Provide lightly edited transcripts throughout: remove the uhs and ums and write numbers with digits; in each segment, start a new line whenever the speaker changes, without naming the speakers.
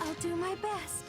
I'll do my best.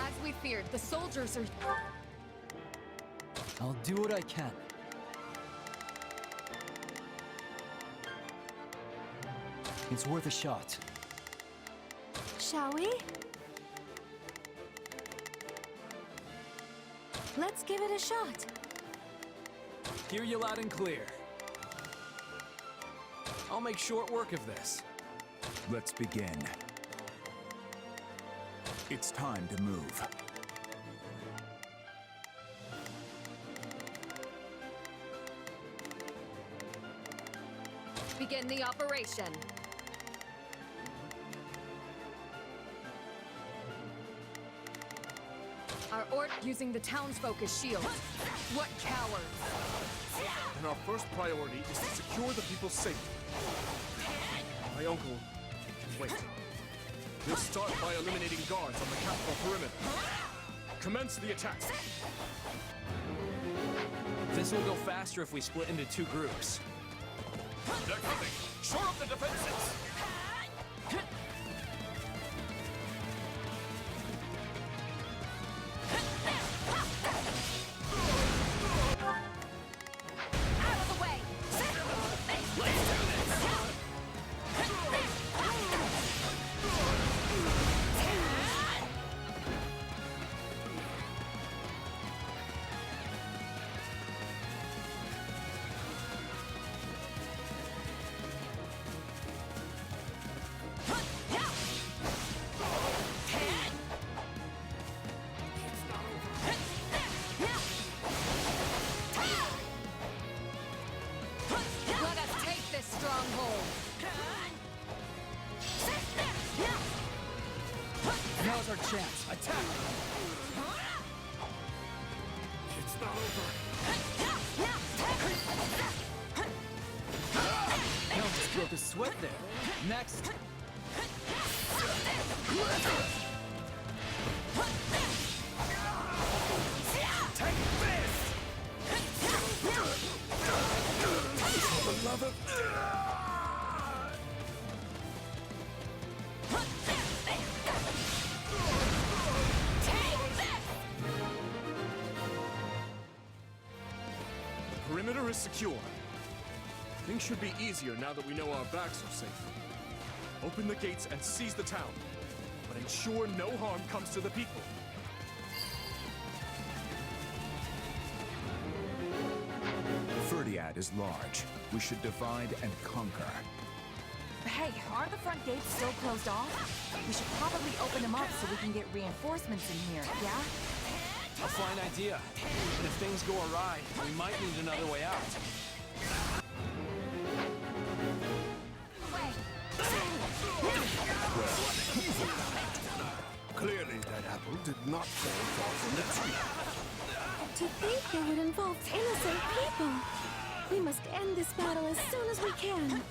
As we feared, the soldiers are...
I'll do what I can. It's worth a shot.
Shall we? Let's give it a shot.
Hear you loud and clear. I'll make short work of this.
Let's begin. It's time to move.
Begin the operation. Our orc using the townsfolk as shields. What cowards!
And our first priority is to secure the people's safety. My uncle can wait. We'll start by eliminating guards on the capital perimeter. Commence the attacks.
This will go faster if we split into two groups.
They're coming! Shore up the defenses!
Out of the way!
Let's do this!
Let us take this stronghold!
Now's our chance. Attack!
It's not over.
No, just broke a sweat there. Next.
Take this! For the love of... The perimeter is secure. Things should be easier now that we know our backs are safe. Open the gates and seize the town, but ensure no harm comes to the people.
Ferdiad is large. We should divide and conquer.
Hey, aren't the front gates still closed off? We should probably open them up so we can get reinforcements in here, yeah?
A fine idea. And if things go awry, we might need another way out.
Clearly that apple did not fall far from the tree.
To think it would involve innocent people. We must end this battle as soon as we can.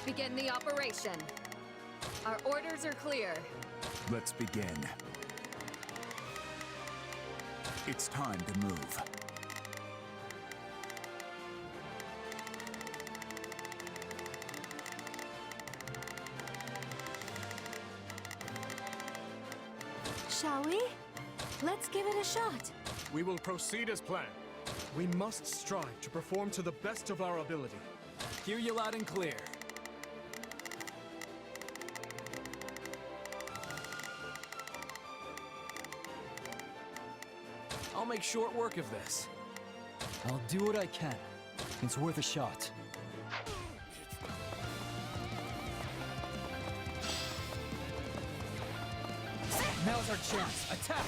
Begin the operation. Our orders are clear.
Let's begin. It's time to move.
shall we? Let's give it a shot.
We will proceed as planned. We must strive to perform to the best of our ability.
Hear you loud and clear.
I'll make short work of this.
I'll do what I can. It's worth a shot. Now's our chance. Attack!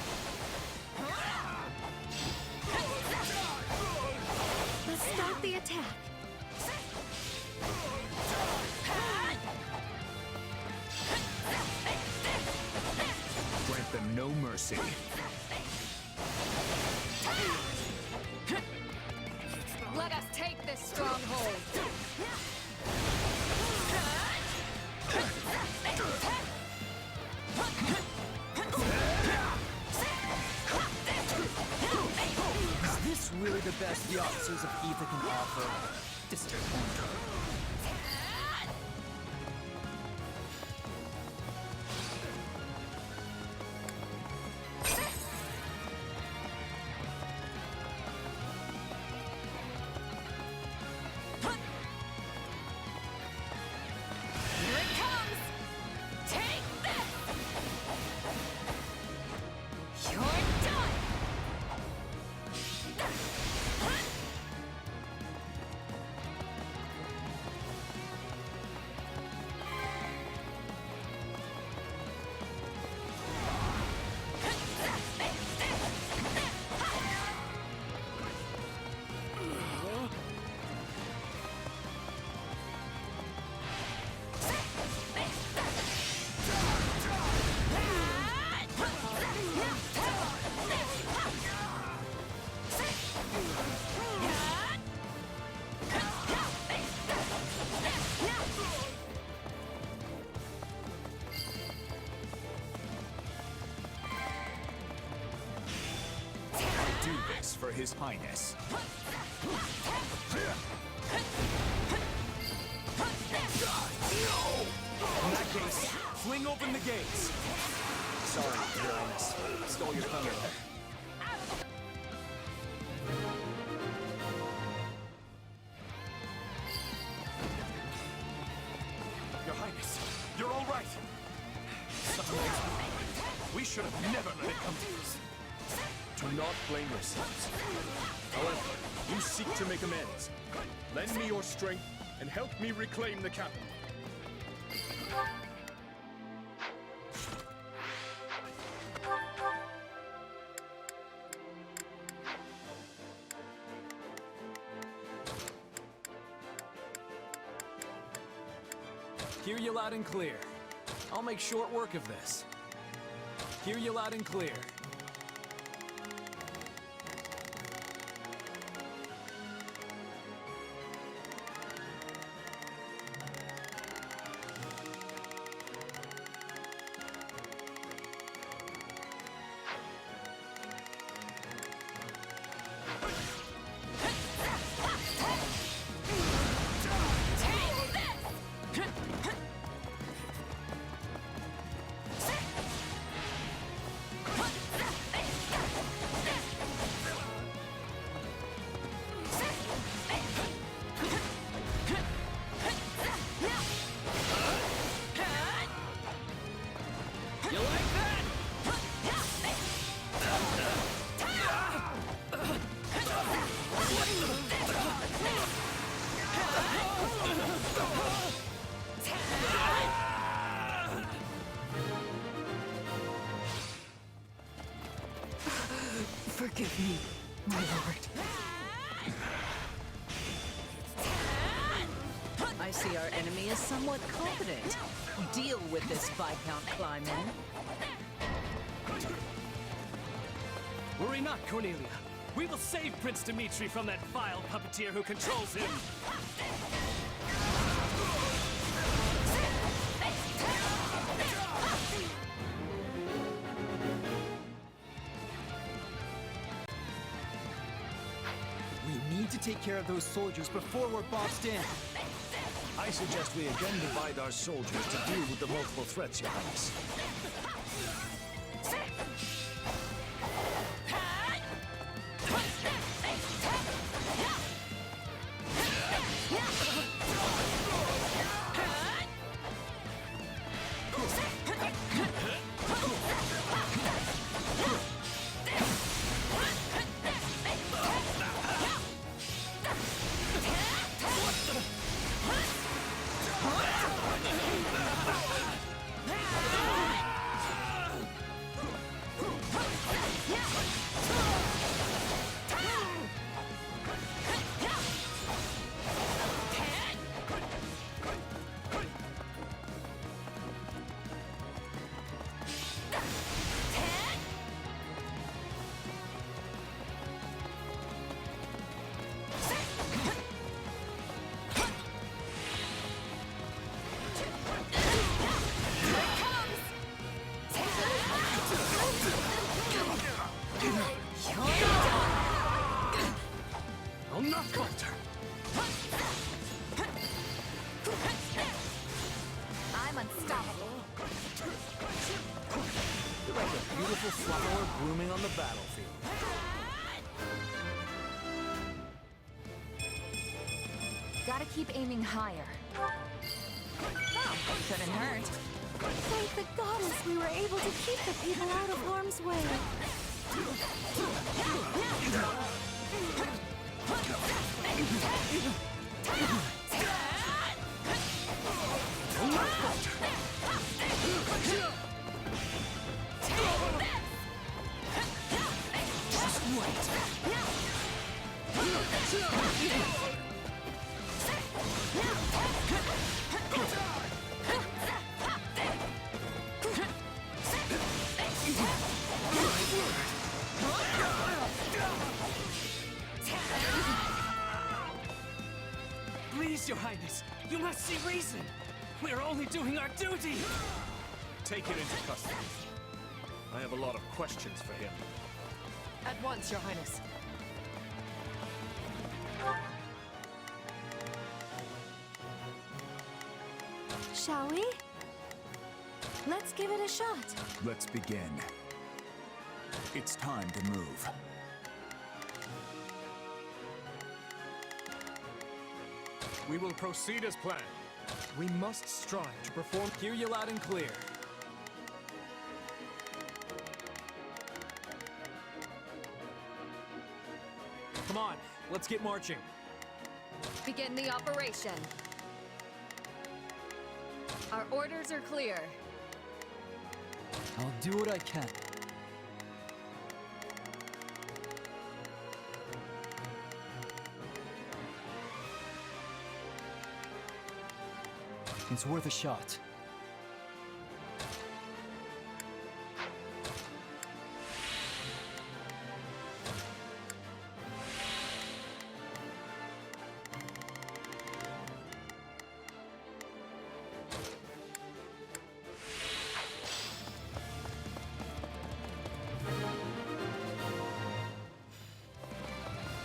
Let's start the attack.
Grant them no mercy.
Let us take this stronghold.
Is this really the best the officers of Ether can offer? Disappointing.
Here it comes! Take this! You're done!
I do this for His Highness.
In that case, fling open the gates. Sorry, Your Highness. Stole your thunder there. Your Highness, you're all right. Something makes me think we should have never let it come to this.
Do not blame yourselves. However, you seek to make amends. Lend me your strength and help me reclaim the capital.
Hear you loud and clear. I'll make short work of this. Hear you loud and clear.
Forgive me, my lord.
I see our enemy is somewhat confident. Deal with this, Viscount Kleiman.
Worry not, Cornelia. We will save Prince Dimitri from that vile puppeteer who controls him.
We need to take care of those soldiers before we're boxed in.
I suggest we again divide our soldiers to deal with the multiple threats, Your Highness.
beautiful flower blooming on the battlefield.
Gotta keep aiming higher.
Oh, couldn't hurt.
Thank the goddess we were able to keep the people out of harm's way.
Please, Your Highness, you must see reason. We are only doing our duty.
Take it into custody. I have a lot of questions for him.
At once, Your Highness.
Shall we? Let's give it a shot.
Let's begin. It's time to move.
We will proceed as planned. We must strive to perform.
Hear you loud and clear. Come on, let's get marching.
Begin the operation. Our orders are clear.
I'll do what I can. It's worth a shot.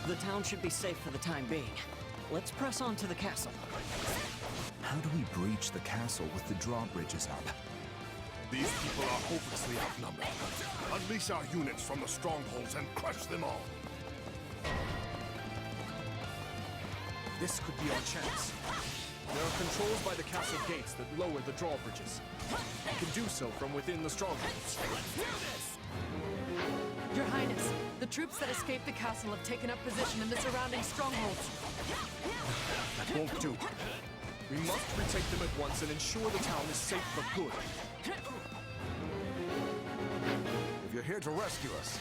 The town should be safe for the time being. Let's press on to the castle.
How do we breach the castle with the drawbridges up?
These people are hopelessly outnumbered. Unleash our units from the strongholds and crush them all. This could be our chance. There are controls by the castle gates that lower the drawbridges. We can do so from within the strongholds.
Your Highness, the troops that escaped the castle have taken up position in the surrounding strongholds.
That won't do. We must retake them at once and ensure the town is safe for good.
If you're here to rescue us,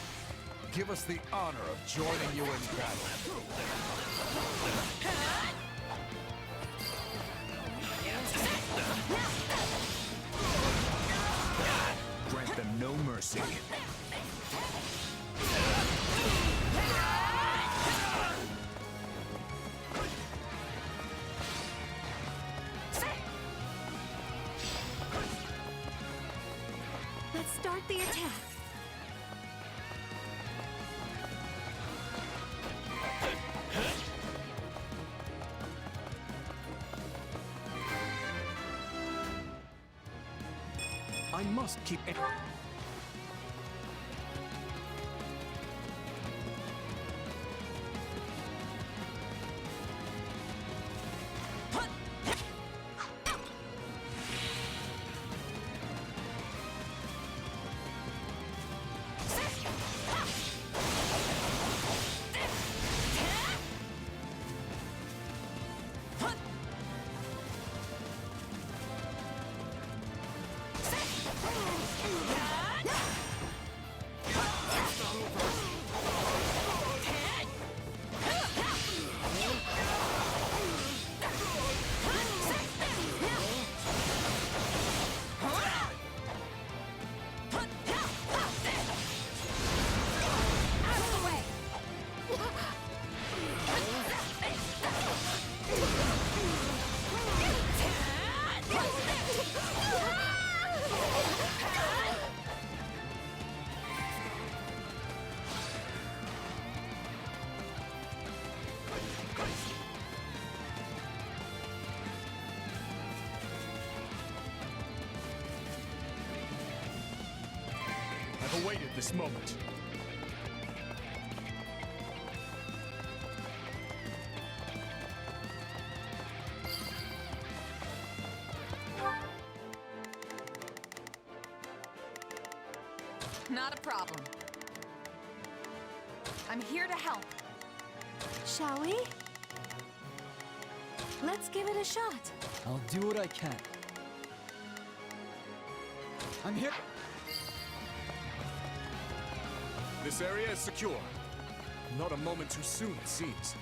give us the honor of joining you in battle.
Grant them no mercy.
Let's start the attack.
I must keep it. awaited this moment.
Not a problem. I'm here to help.
Shall we? Let's give it a shot.
I'll do what I can. I'm here.
This area is secure. Not a moment too soon, it seems.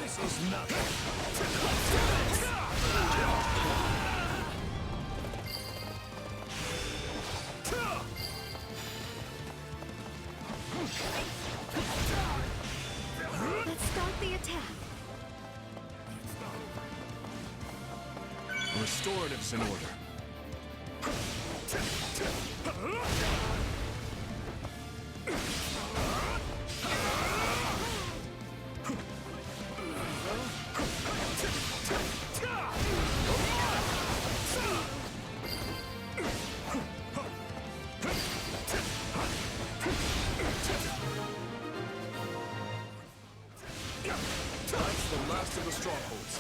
This is nothing.
Let's start the attack.
Restorative's in order. That's the last of the strongholds.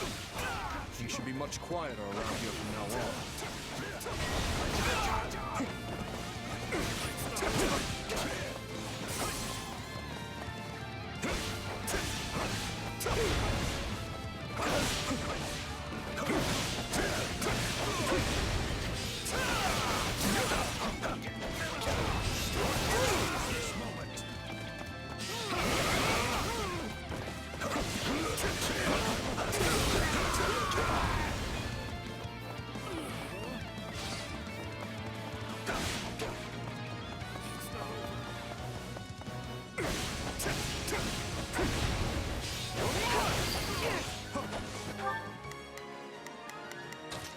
Things should be much quieter around here from now on.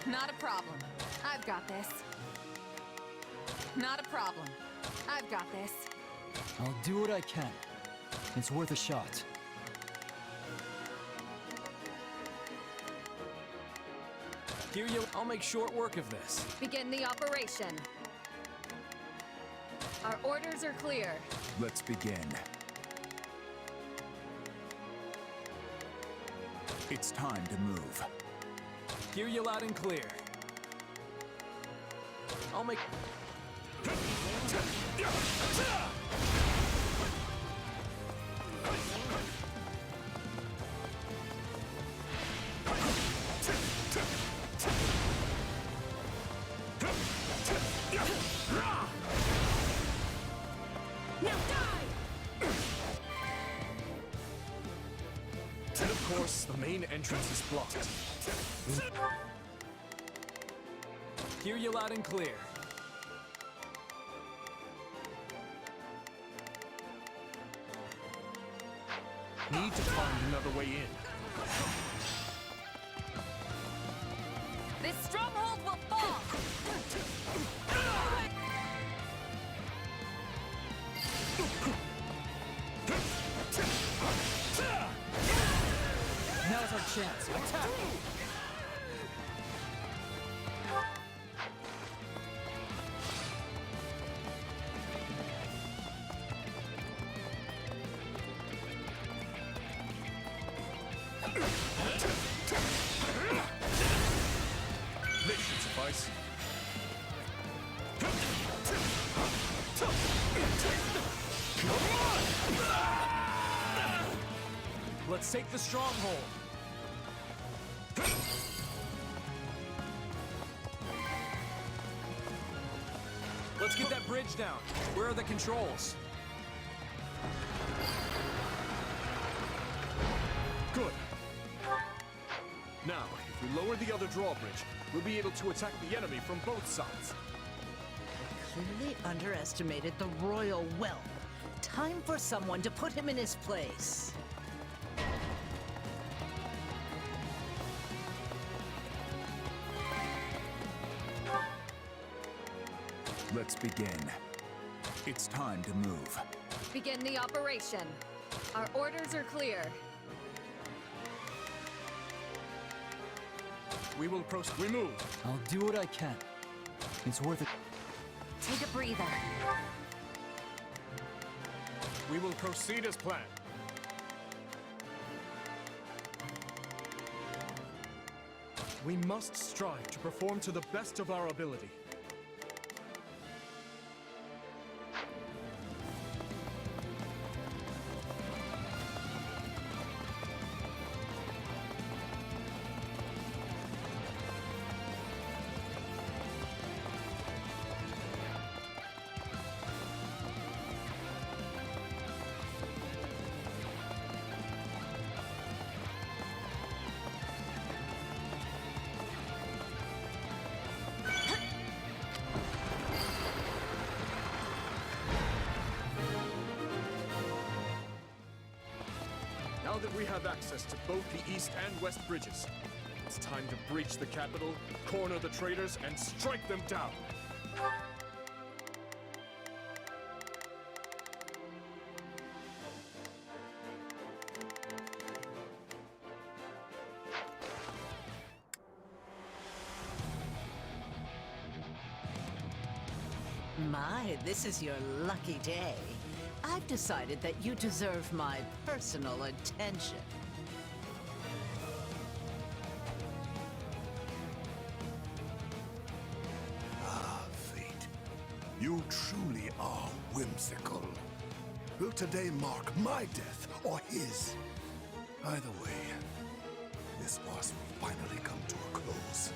Not a problem. I've got this. Not a problem. I've got this.
I'll do what I can. It's worth a shot.
Here you. I'll make short work of this.
Begin the operation. Our orders are clear.
Let's begin. It's time to move.
Hear you loud and clear. I'll make...
Now die!
And of course, the main entrance is blocked.
Hear you loud and clear.
Need to find another way in.
This stronghold will fall!
Now's our chance. Attack!
This should suffice.
Let's take the stronghold. Let's get that bridge down. Where are the controls?
Good. Now, if we lower the other drawbridge, we'll be able to attack the enemy from both sides.
Clearly underestimated the royal whelp. Time for someone to put him in his place.
Let's begin. It's time to move.
Begin the operation. Our orders are clear.
We will proceed. We move.
I'll do what I can. It's worth it.
Take a breather.
We will proceed as planned. We must strive to perform to the best of our ability. Now that we have access to both the east and west bridges, it's time to breach the capital, corner the traitors, and strike them down.
My, this is your lucky day. I've decided that you deserve my personal attention.
Ah, fate. You truly are whimsical. Will today mark my death or his? Either way, this farce will finally come to a close.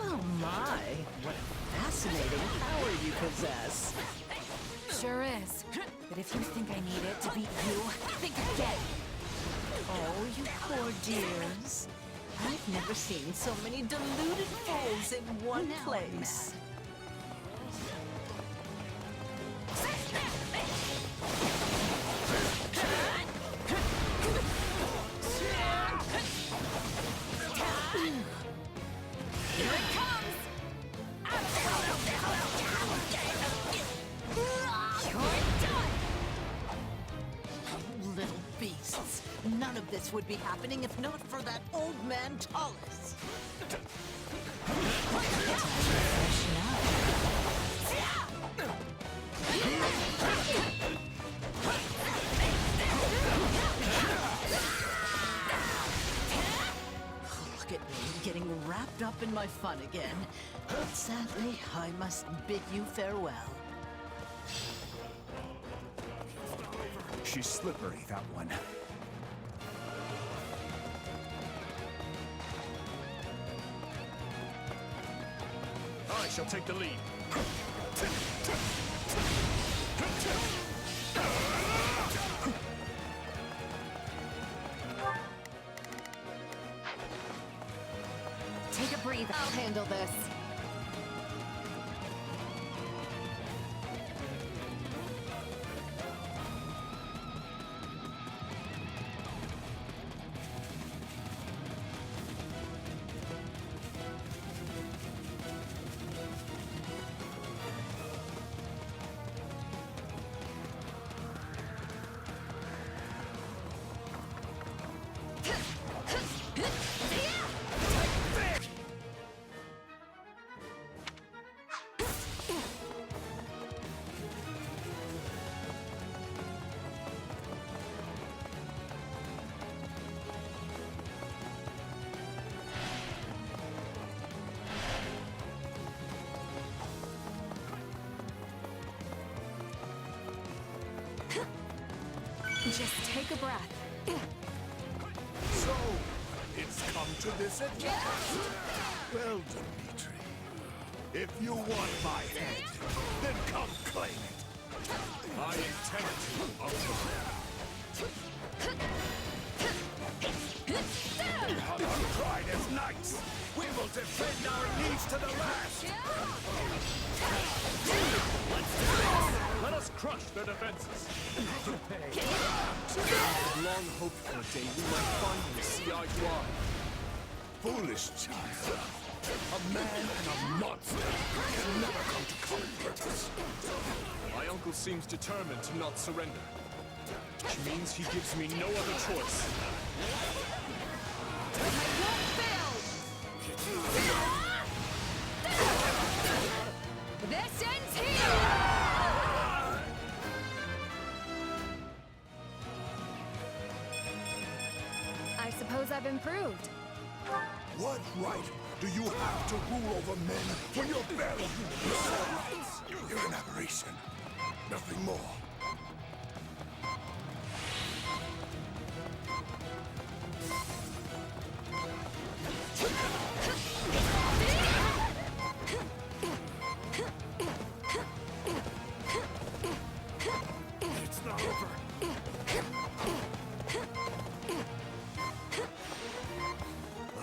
Oh my, what a fascinating power you possess.
Sure is. But if you think I need it to beat you, think again.
Oh, you poor dears. I've never seen so many deluded fools in one place.
Here it comes! You're done!
Little beasts. None of this would be happening if not for that old man Tallis. Look at me, getting wrapped up in my fun again. But sadly, I must bid you farewell.
She's slippery, that one.
I shall take the lead.
Take a breather. I'll handle this. Just take a breath.
So, it's come to this at last. Well, Dimitri, if you want my head, then come claim it.
I intend to, Uncle.
We have our pride as knights. We will defend our needs to the last.
Let us crush their defenses. I've long hoped for a day we might finally see eye to eye.
Foolish child. A man and a monster can never come to common purpose.
My uncle seems determined to not surrender, which means he gives me no other choice.
This ends here! I suppose I've improved.
What right do you have to rule over men when you're barely human yourself? You're an aberration. Nothing more. It's not over.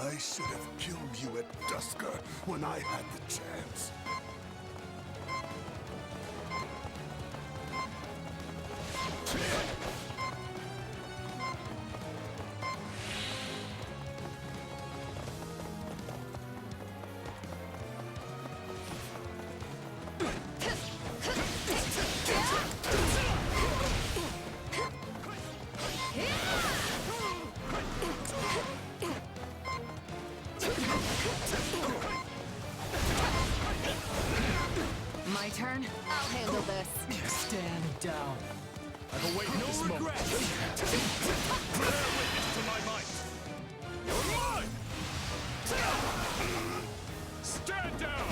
I should have killed you at Dusker when I had the chance.
My turn? I'll handle this.
Stand down.
I've awaited this moment. Bear witness to my might. You're mine! Stand down!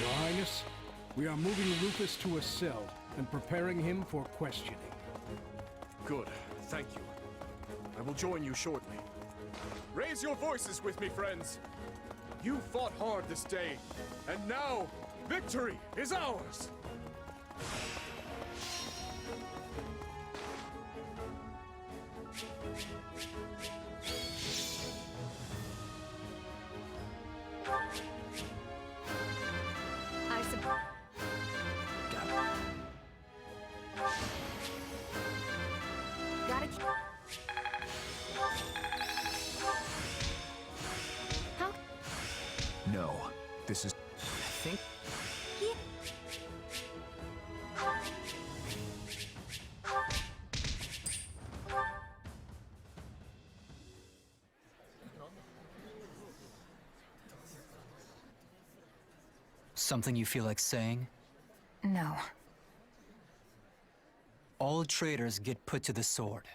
Your Highness, we are moving Rufus to a cell and preparing him for questioning.
Good, thank you. I will join you shortly. Raise your voices with me, friends. You fought hard this day, and now victory is ours!
I suppose. Gotta keep. How?
No, this is...
I think... Something you feel like saying?
No.
All traitors get put to the sword.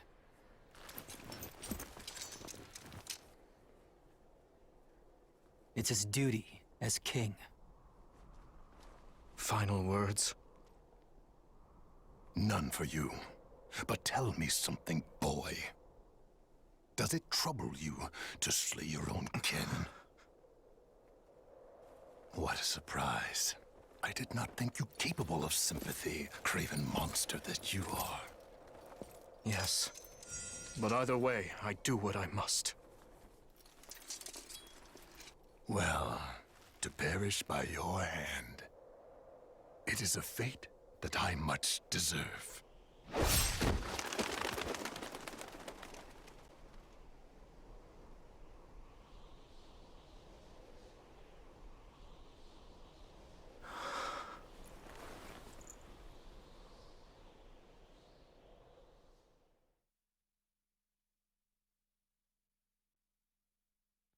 It's his duty as king.
Final words?
None for you. But tell me something, boy. Does it trouble you to slay your own kin? What a surprise. I did not think you capable of sympathy, craven monster that you are.
Yes. But either way, I do what I must.
Well, to perish by your hand, it is a fate that I much deserve.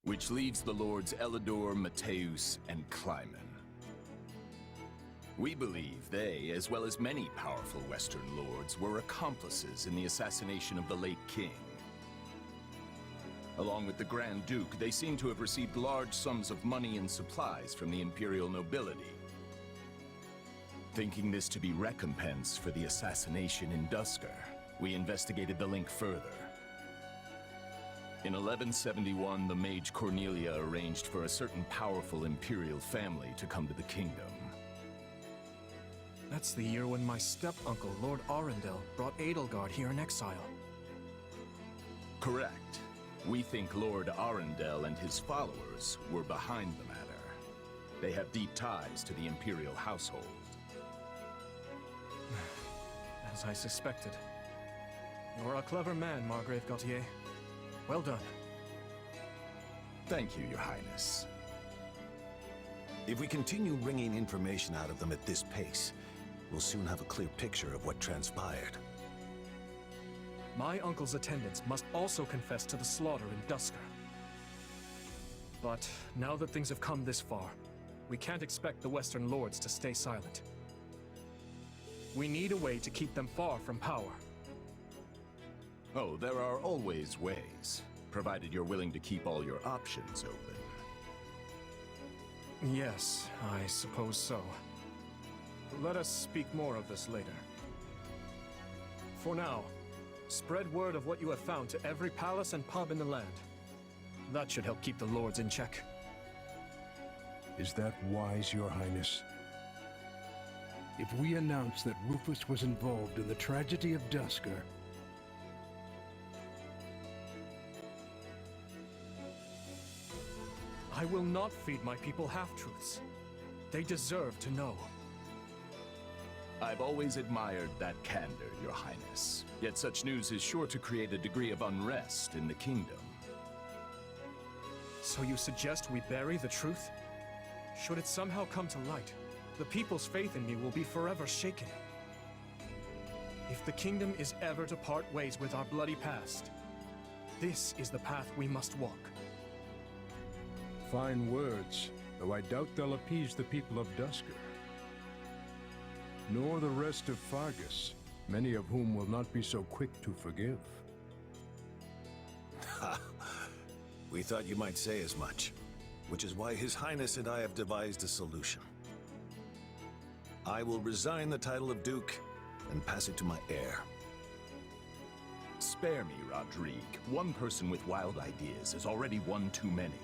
Which leads the Lords Elidor, Mateus, and Kleiman. We believe they, as well as many powerful Western lords, were accomplices in the assassination of the late king. Along with the Grand Duke, they seem to have received large sums of money and supplies from the Imperial nobility. Thinking this to be recompense for the assassination in Duscar, we investigated the link further. In 1171, the mage Cornelia arranged for a certain powerful Imperial family to come to the kingdom.
That's the year when my step-uncle, Lord Arundel, brought Edelgard here in exile.
Correct. We think Lord Arundel and his followers were behind the matter. They have deep ties to the Imperial household.
As I suspected. You're a clever man, Margrave Gautier. Well done.
Thank you, Your Highness.
If we continue wringing information out of them at this pace, we'll soon have a clear picture of what transpired.
My uncle's attendants must also confess to the slaughter in Duscar. But now that things have come this far, we can't expect the Western Lords to stay silent. We need a way to keep them far from power.
Oh, there are always ways, provided you're willing to keep all your options open.
Yes, I suppose so. Let us speak more of this later. For now, spread word of what you have found to every palace and pub in the land. That should help keep the lords in check.
Is that wise, Your Highness? If we announce that Rufus was involved in the tragedy of Duscar,
I will not feed my people half-truths. They deserve to know.
I've always admired that candor, Your Highness. Yet such news is sure to create a degree of unrest in the kingdom.
So you suggest we bury the truth? Should it somehow come to light, the people's faith in me will be forever shaken. If the kingdom is ever to part ways with our bloody past, this is the path we must walk.
fine words, though I doubt they'll appease the people of Duscar. Nor the rest of Fargus, many of whom will not be so quick to forgive.
Ha! We thought you might say as much, which is why His Highness and I have devised a solution. I will resign the title of Duke and pass it to my heir.
Spare me, Rodrigue. One person with wild ideas is already one too many.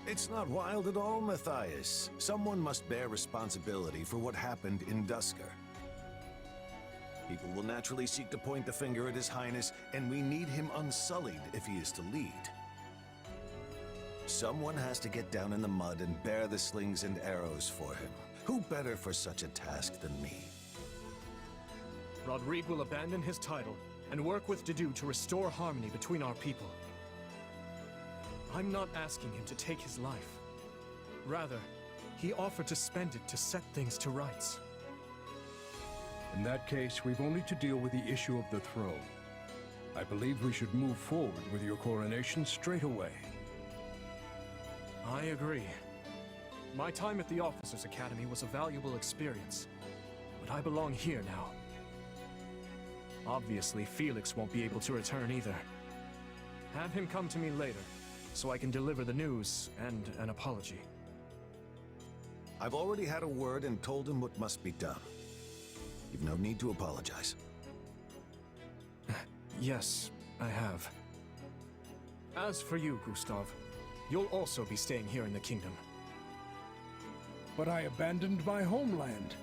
It's not wild at all, Matthias. Someone must bear responsibility for what happened in Duscar. People will naturally seek to point the finger at His Highness, and we need him unsullied if he is to lead. Someone has to get down in the mud and bear the slings and arrows for him. Who better for such a task than me?
Rodrigue will abandon his title and work with Dedue to restore harmony between our people. I'm not asking him to take his life. Rather, he offered to spend it to set things to rights.
In that case, we've only to deal with the issue of the throne. I believe we should move forward with your coronation straight away.
I agree. My time at the Officers' Academy was a valuable experience, but I belong here now. Obviously, Felix won't be able to return either. Have him come to me later, so I can deliver the news and an apology.
I've already had a word and told him what must be done. You've no need to apologize.
Yes, I have. As for you, Gustav, you'll also be staying here in the kingdom.
But I abandoned my homeland.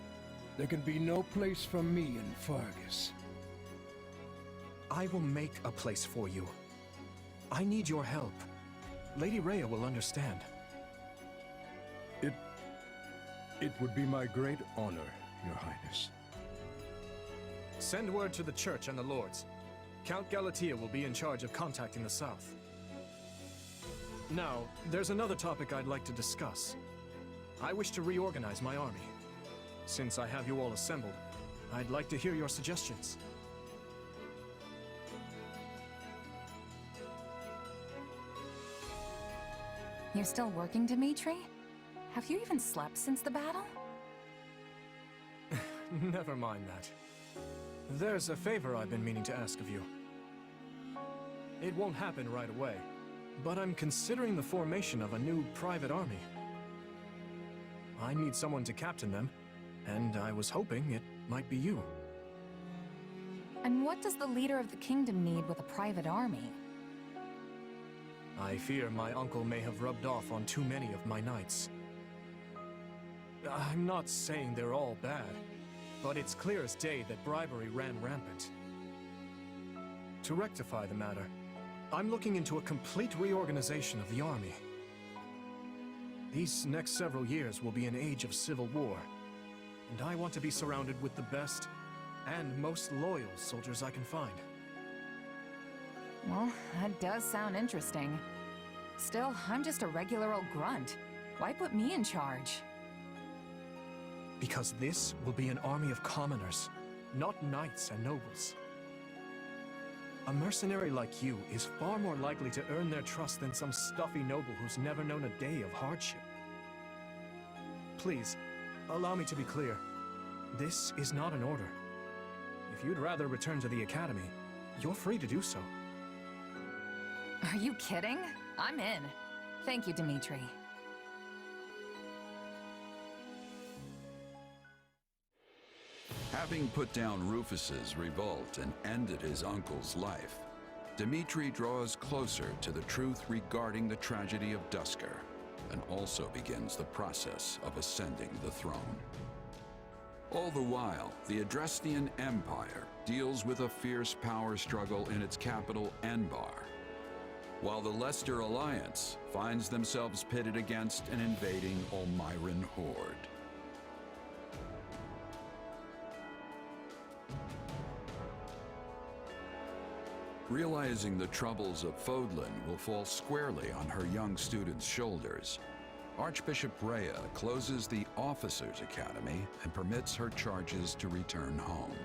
There can be no place for me in Fargus.
I will make a place for you. I need your help. Lady Rhea will understand.
It would be my great honor, Your Highness.
Send word to the Church and the Lords. Count Galatea will be in charge of contacting the South. Now, there's another topic I'd like to discuss. I wish to reorganize my army. Since I have you all assembled, I'd like to hear your suggestions.
You're still working, Dimitri? Have you even slept since the battle?
Never mind that. There's a favor I've been meaning to ask of you. It won't happen right away, but I'm considering the formation of a new private army. I need someone to captain them, and I was hoping it might be you.
And what does the leader of the kingdom need with a private army?
I fear my uncle may have rubbed off on too many of my knights. I'm not saying they're all bad, but it's clear as day that bribery ran rampant. To rectify the matter, I'm looking into a complete reorganization of the army. These next several years will be an age of civil war, and I want to be surrounded with the best and most loyal soldiers I can find.
Well, that does sound interesting. Still, I'm just a regular old grunt. Why put me in charge?
Because this will be an army of commoners, not knights and nobles. A mercenary like you is far more likely to earn their trust than some stuffy noble who's never known a day of hardship. Please, allow me to be clear. This is not an order. If you'd rather return to the academy, you're free to do so.
Are you kidding? I'm in. Thank you, Dimitri.
Having put down Rufus's revolt and ended his uncle's life, Dimitri draws closer to the truth regarding the tragedy of Duscur, and also begins the process of ascending the throne. All the while, the Adrestian Empire deals with a fierce power struggle in its capital, Enbar, while the Leicester Alliance finds themselves pitted against an invading Olmyran horde. Realizing the troubles of Fodlan will fall squarely on her young students' shoulders, Archbishop Rhea closes the Officers' Academy and permits her charges to return home.